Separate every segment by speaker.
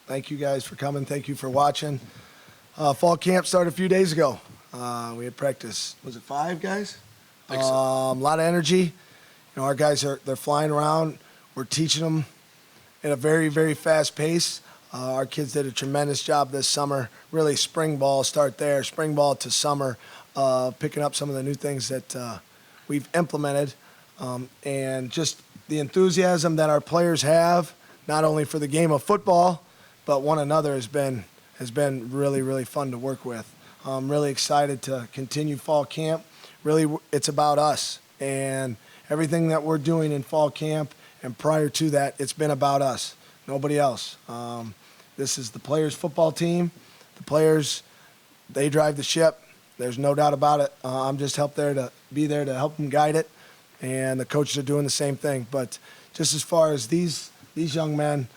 Speaker 1: Thank you guys for coming. Thank you for watching. Fall camp started a few days ago. We had practice. Was it 5 guys?
Speaker 2: I think so.
Speaker 1: A lot of energy. Our guys they're flying around. We're teaching them at a very, very fast pace. Our kids did a tremendous job this summer. Really, spring ball, start there. Spring ball to summer, picking up some of the new things that we've implemented, and just the enthusiasm that our players have, not only for the game of football, but one another has been really, really fun to work with. I'm really excited to continue fall camp. Really, it's about us, and everything that we're doing in fall camp and prior to that, it's been about us, nobody else. This is the players' football team. The players, they drive the ship. There's no doubt about it. I'm just there to help them guide it, and the coaches are doing the same thing. But just as far as these young men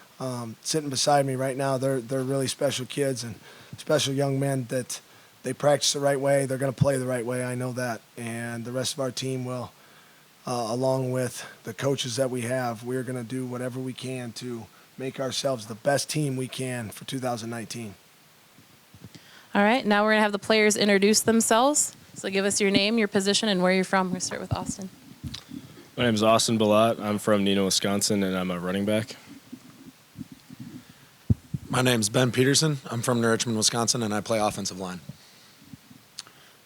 Speaker 1: sitting beside me right now, they're really special kids and special young men that they practice the right way. They're going to play the right way. I know that, and the rest of our team will. Along with the coaches that we have, we're going to do whatever we can to make ourselves the best team we can for 2019.
Speaker 3: All right, now we're going to have the players introduce themselves. So give us your name, your position, and where you're from. We're going to start with Austin.
Speaker 4: My name is Austin Ballat. I'm from Neenah, Wisconsin, and I'm a running back.
Speaker 2: My name's Ben Peterson. I'm from Richmond, Wisconsin, and I play offensive line.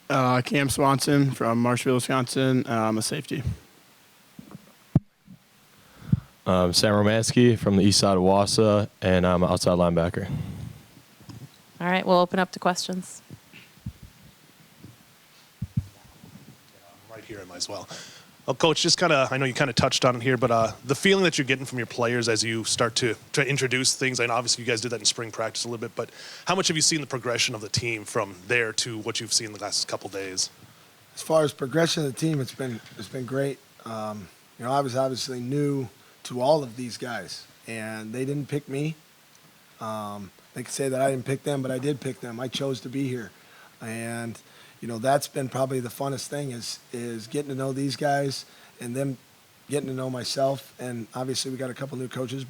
Speaker 5: Cam Swanson from Marshville, Wisconsin. I'm a safety.
Speaker 6: Sam Romanski from the east side of Wausau, and I'm an outside linebacker.
Speaker 3: All right, we'll open up to questions.
Speaker 7: Right here, I might as well. Well, Coach, I know you kind of touched on it here, but the feeling that you're getting from your players as you start to introduce things, I know obviously you guys did that in spring practice a little bit, but how much have you seen the progression of the team from there to what you've seen the last couple days?
Speaker 1: As far as progression of the team, it's been great. I was obviously new to all of these guys, and they didn't pick me. They could say that I didn't pick them, but I did pick them. I chose to be here, and that's been probably the funnest thing is getting to know these guys and them getting to know myself. And obviously we got a couple new coaches,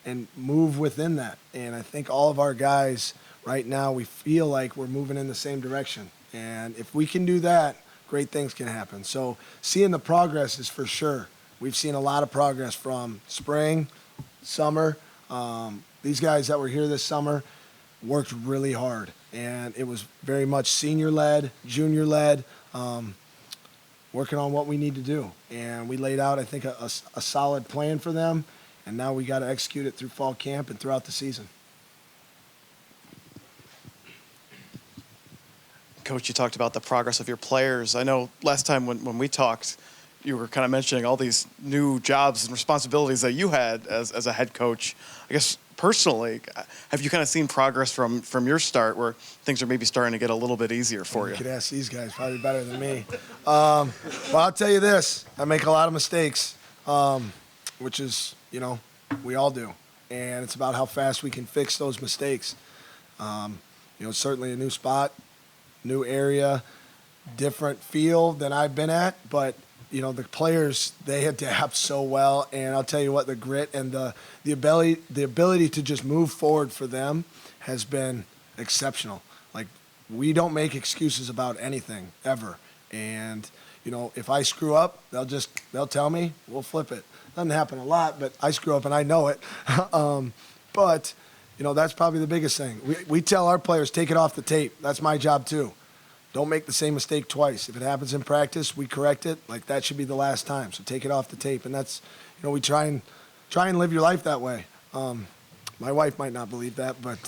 Speaker 1: and move within that. And I think all of our guys right now, we feel like we're moving in the same direction. And if we can do that, great things can happen. So seeing the progress is for sure. We've seen a lot of progress from spring, summer. These guys that were here this summer worked really hard. And it was very much senior-led, junior-led, working on what we need to do. And we laid out, I think, a solid plan for them, and now we got to execute it through fall camp and throughout the season.
Speaker 8: Coach, you talked about the progress of your players. I know last time when we talked, you were kind of mentioning all these new jobs and responsibilities that you had as a head coach. I guess personally, have you kind of seen progress from your start where things are maybe starting to get a little bit easier for you?
Speaker 1: You could ask these guys, probably better than me. Well, I'll tell you this. I make a lot of mistakes, which is, we all do. And it's about how fast we can fix those mistakes. Certainly a new spot, new area, different feel than I've been at, but the players, they adapt so well, and I'll tell you what, the grit and the ability to just move forward for them has been exceptional. Like, we don't make excuses about anything ever, and if I screw up, they'll tell me, we'll flip it. Doesn't happen a lot, but I screw up and I know it. But that's probably the biggest thing. We tell our players, take it off the tape. That's my job too. Don't make the same mistake twice. If it happens in practice, we correct it. Like, that should be the last time. So take it off the tape. And that's, we try and live your life that way. My wife might not believe that, but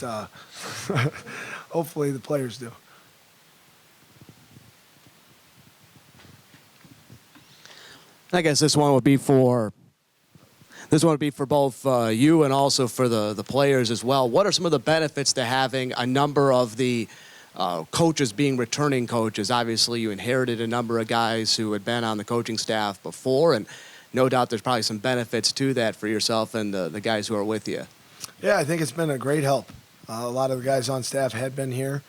Speaker 1: hopefully the players do.
Speaker 9: I guess this one would be for both you and also for the players as well. What are some of the benefits to having a number of the coaches being returning coaches? Obviously, you inherited a number of guys who had been on the coaching staff before, and no doubt there's probably some benefits to that for yourself and the guys who are with you.
Speaker 1: Yeah, I think it's been a great help. A lot of the guys on staff had been here.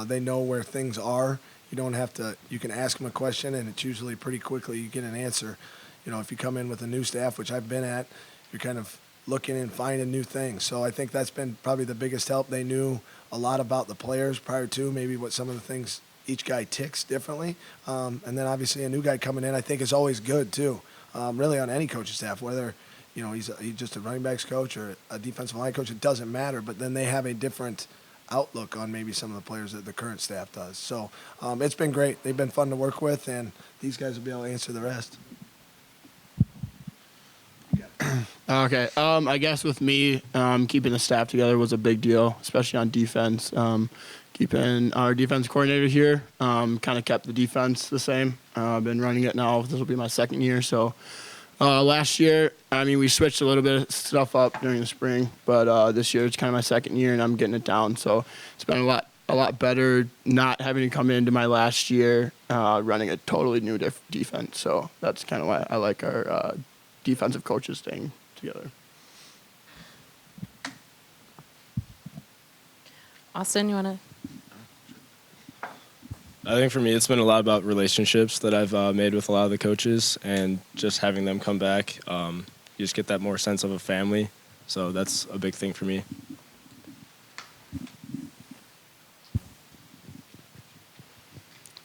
Speaker 1: They know where things are. You can ask them a question, and it's usually pretty quickly you get an answer. If you come in with a new staff, which I've been at, you're kind of looking and finding new things. So I think that's been probably the biggest help. They knew a lot about the players prior to, maybe what some of the things each guy ticks differently. And then obviously a new guy coming in I think is always good too, really on any coaching staff, whether he's just a running backs coach or a defensive line coach, it doesn't matter. But then they have a different outlook on maybe some of the players that the current staff does. So it's been great. They've been fun to work with, and these guys will be able to answer the rest.
Speaker 5: Okay. I guess with me, keeping the staff together was a big deal, especially on defense. Keeping our defense coordinator here, kind of kept the defense the same. I've been running it now. This will be my second year. So last year, we switched a little bit of stuff up during the spring, but this year it's kind of my second year, and I'm getting it down. So it's been a lot better not having to come into my last year running a totally new defense. So that's kind of why I like our defensive coaches staying together.
Speaker 3: Austin, you want to?
Speaker 4: I think for me, it's been a lot about relationships that I've made with a lot of the coaches, and just having them come back. You just get that more sense of a family. So that's a big thing for me.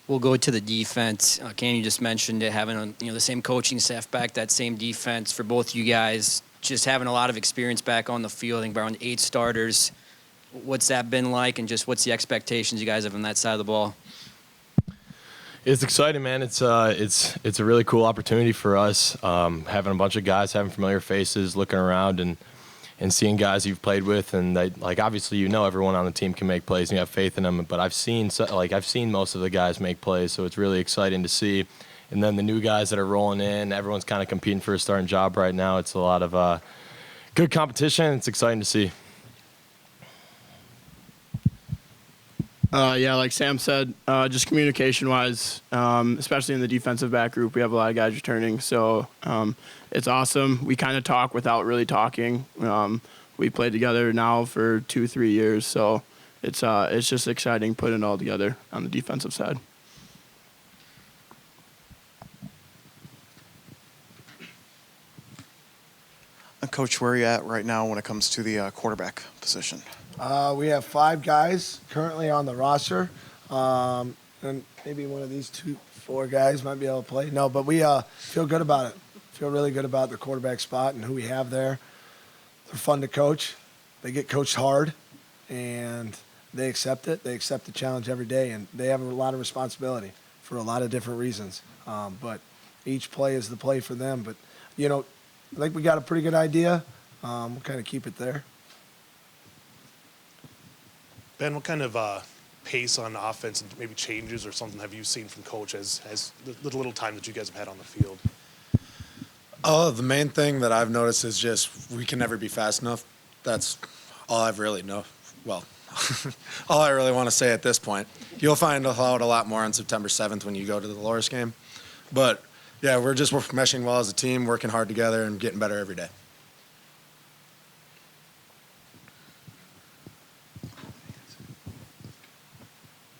Speaker 10: We'll go to the defense. Ken, you just mentioned it, having the same coaching staff back, that same defense for both you guys. Just having a lot of experience back on the field, I think around 8 starters. What's that been like, and just what's the expectations you guys have on that side of the ball?
Speaker 6: It's exciting, man. It's a really cool opportunity for us, having a bunch of guys, having familiar faces, looking around and seeing guys you've played with, and obviously everyone on the team can make plays and you have faith in them. But I've seen most of the guys make plays, so it's really exciting to see. And then the new guys that are rolling in, everyone's kind of competing for a starting job right now. It's a lot of good competition. It's exciting to see.
Speaker 5: Yeah, like Sam said, just communication-wise, especially in the defensive back group, we have a lot of guys returning. So it's awesome. We kind of talk without really talking. We played together now for 2-3 years, so it's just exciting putting it all together on the defensive side.
Speaker 8: Coach, where are you at right now when it comes to the quarterback position?
Speaker 1: We have 5 guys currently on the roster, and maybe one of these 4 guys might be able to play. No, but we feel good about it. Feel really good about the quarterback spot and who we have there. They're fun to coach. They get coached hard, and they accept it. They accept the challenge every day, and they have a lot of responsibility for a lot of different reasons. But each play is the play for them. But, I think we got a pretty good idea. We'll kind of keep it there.
Speaker 7: Ben, what kind of pace on offense and maybe changes or something have you seen from Coach as the little time that you guys have had on the field?
Speaker 2: The main thing that I've noticed is just we can never be fast enough. That's all I've really know. Well, all I really want to say at this point. You'll find out a lot more on September 7th when you go to the Loris game. But, yeah, we're meshing well as a team, working hard together, and getting better every day.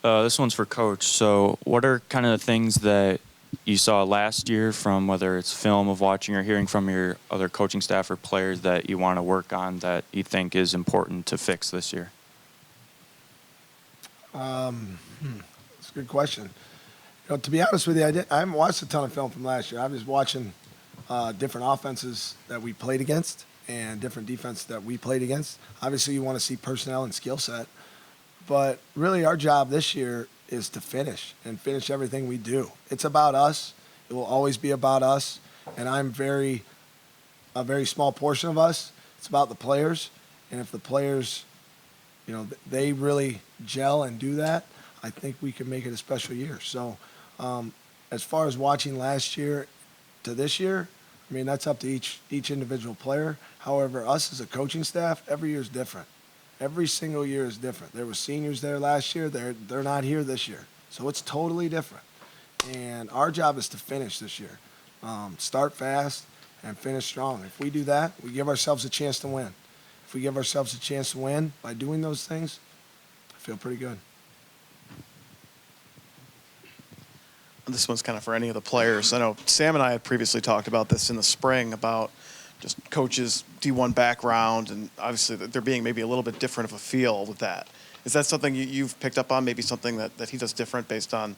Speaker 11: This one's for Coach. So what are kind of the things that you saw last year from whether it's film of watching or hearing from your other coaching staff or players that you want to work on that you think is important to fix this year?
Speaker 1: That's a good question. To be honest with you, I haven't watched a ton of film from last year. I was watching different offenses that we played against and different defenses that we played against. Obviously, you want to see personnel and skill set. But really our job this year is to finish everything we do. It's about us. It will always be about us. And a very small portion of us. It's about the players. And if the players, they really gel and do that, I think we can make it a special year. So as far as watching last year to this year, that's up to each individual player. However, us as a coaching staff, every year is different. Every single year is different. There were seniors there last year. They're not here this year. So it's totally different. And our job is to finish this year. Start fast and finish strong. If we do that, we give ourselves a chance to win. If we give ourselves a chance to win by doing those things, I feel pretty good.
Speaker 8: This one's kind of for any of the players. I know Sam and I had previously talked about this in the spring about just coaches D1 background, and obviously that they're being maybe a little bit different of a feel with that. Is that something you've picked up on, maybe something that he does different based on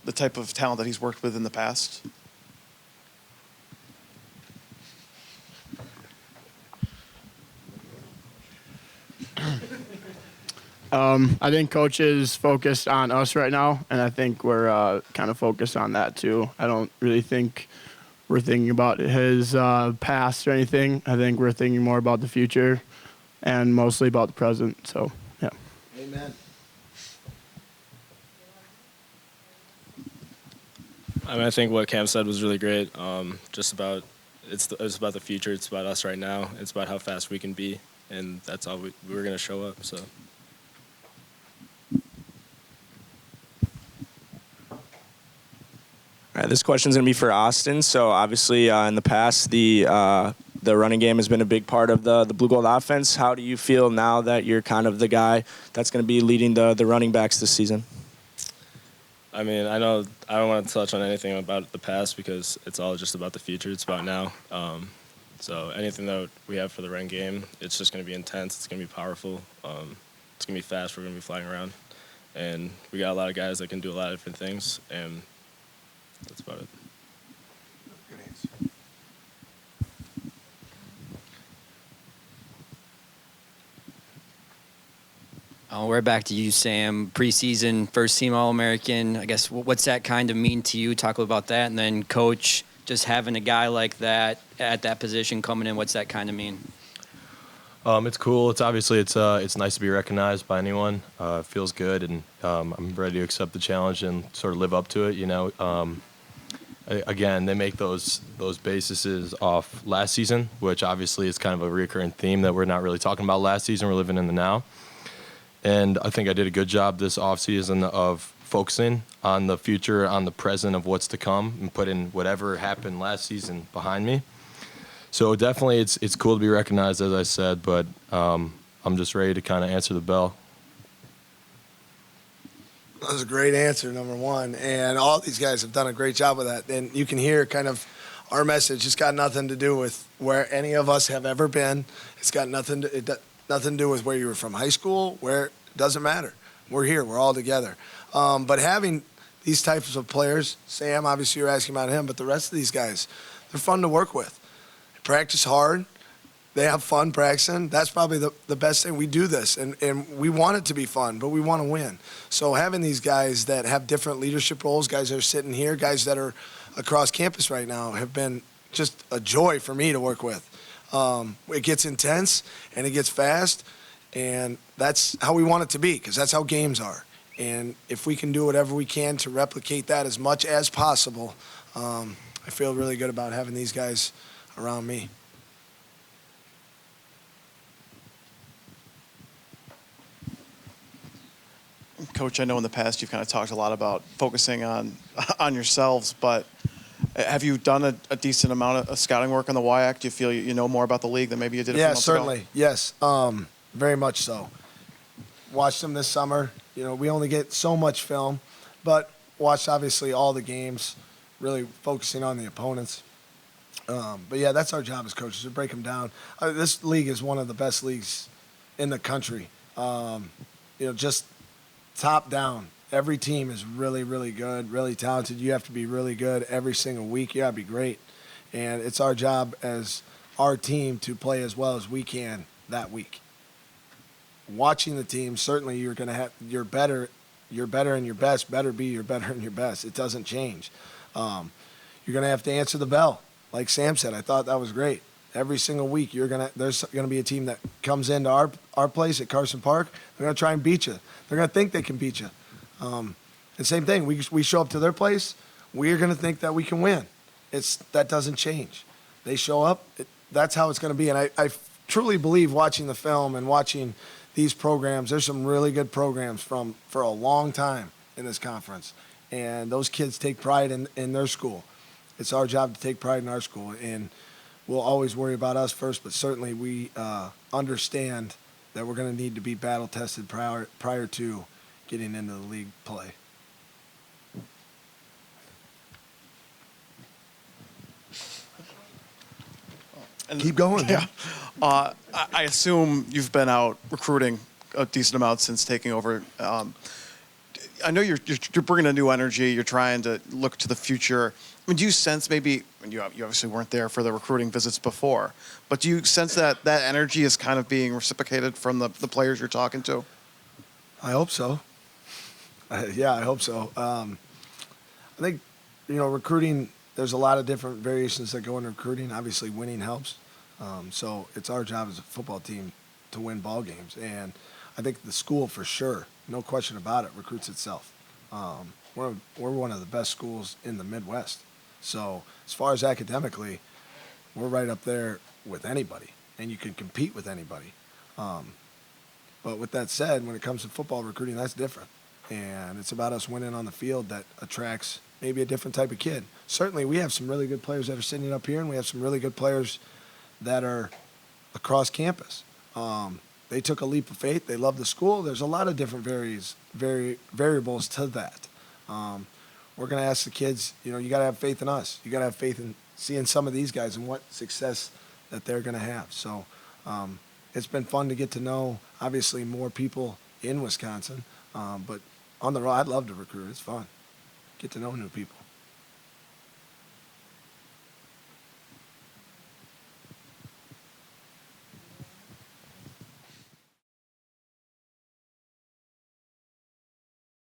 Speaker 8: the type of talent that he's worked with in the past?
Speaker 5: I think coach is focused on us right now, and I think we're kind of focused on that too. I don't really think we're thinking about his past or anything. I think we're thinking more about the future and mostly about the present. So, yeah.
Speaker 1: Amen.
Speaker 4: I mean, I think what Cam said was really great. Just about it's about the future. It's about us right now. It's about how fast we can be, and that's all we're going to show up. So.
Speaker 12: All right, this question is going to be for Austin. So obviously, in the past, the running game has been a big part of the Blue Gold offense. How do you feel now that you're kind of the guy that's going to be leading the running backs this season?
Speaker 4: I mean, I know I don't want to touch on anything about the past because it's all just about the future. It's about now. So anything that we have for the run game, it's just going to be intense. It's going to be powerful. It's going to be fast. We're going to be flying around. And we got a lot of guys that can do a lot of different things. And that's about it.
Speaker 8: Good answer.
Speaker 10: We're back to you, Sam. Preseason, first team All-American. I guess what's that kind of mean to you? Talk about that. And then, Coach, just having a guy like that at that position coming in, what's that kind of mean?
Speaker 6: It's cool. It's obviously it's nice to be recognized by anyone. It feels good, and I'm ready to accept the challenge and sort of live up to it. You know, again, they make those bases off last season, which obviously is kind of a recurring theme that we're not really talking about last season. We're living in the now. And I think I did a good job this offseason of focusing on the future, on the present of what's to come, and putting whatever happened last season behind me. So definitely it's cool to be recognized, as I said, but I'm just ready to kind of answer the bell.
Speaker 1: That was a great answer, number one. And all these guys have done a great job with that. And you can hear kind of our message. It's got nothing to do with where any of us have ever been. It's got nothing to do with where you were from high school, where it doesn't matter. We're here. We're all together. But having these types of players, Sam, obviously you're asking about him, but the rest of these guys, they're fun to work with. They practice hard. They have fun practicing. That's probably the best thing. We do this, and we want it to be fun, but we want to win. So having these guys that have different leadership roles, guys that are sitting here, guys that are across campus right now, have been just a joy for me to work with. It gets intense, and it gets fast, and that's how we want it to be because that's how games are. And if we can do whatever we can to replicate that as much as possible, I feel really good about having these guys around me.
Speaker 8: Coach, I know in the past you've kind of talked a lot about focusing on yourselves, but have you done a decent amount of scouting work on the WIAC? Do you feel you know more about the league than maybe you did a few months
Speaker 1: certainly.
Speaker 8: ago?
Speaker 1: Yes, very much so. Watched them this summer. You know, we only get so much film, but watched obviously all the games, really focusing on the opponents. But yeah, that's our job as coaches, to break them down. This league is one of the best leagues in the country. Just top down. Every team is really, really good, really talented. You have to be really good every single week. You got to be great. And it's our job as our team to play as well as we can that week. Watching the team, certainly you're going to have your better and your best better be your better and your best. It doesn't change. You're going to have to answer the bell. Like Sam said, I thought that was great. Every single week, there's going to be a team that comes into our place at Carson Park. They're going to try and beat you. They're going to think they can beat you. And same thing, we show up to their place, we're going to think that we can win. That doesn't change. They show up, that's how it's going to be. And I truly believe watching the film and watching these programs, there's some really good programs for a long time in this conference. And those kids take pride in their school. It's our job to take pride in our school. And we'll always worry about us first, but certainly we understand that we're going to need to be battle-tested prior to getting into the league play.
Speaker 8: And-
Speaker 1: Keep going.
Speaker 8: Yeah. I assume you've been out recruiting a decent amount since taking over. I know you're bringing a new energy. You're trying to look to the future. I mean, do you sense maybe, and you obviously weren't there for the recruiting visits before, but do you sense that that energy is kind of being reciprocated from the players you're talking to?
Speaker 1: I hope so. Yeah, I hope so. I think, recruiting, there's a lot of different variations that go into recruiting. Obviously, winning helps. So it's our job as a football team to win ball games. And I think the school, for sure, no question about it, recruits itself. We're one of the best schools in the Midwest. So as far as academically, we're right up there with anybody, and you can compete with anybody. But with that said, when it comes to football recruiting, that's different. And it's about us winning on the field that attracts maybe a different type of kid. Certainly, we have some really good players that are sitting up here, and we have some really good players that are across campus. They took a leap of faith. They love the school. There's a lot of different variables to that. We're going to ask the kids, you got to have faith in us. You got to have faith in seeing some of these guys and what success that they're going to have. So it's been fun to get to know, obviously, more people in Wisconsin. But on the road, I'd love to recruit. It's fun. Get to know new people.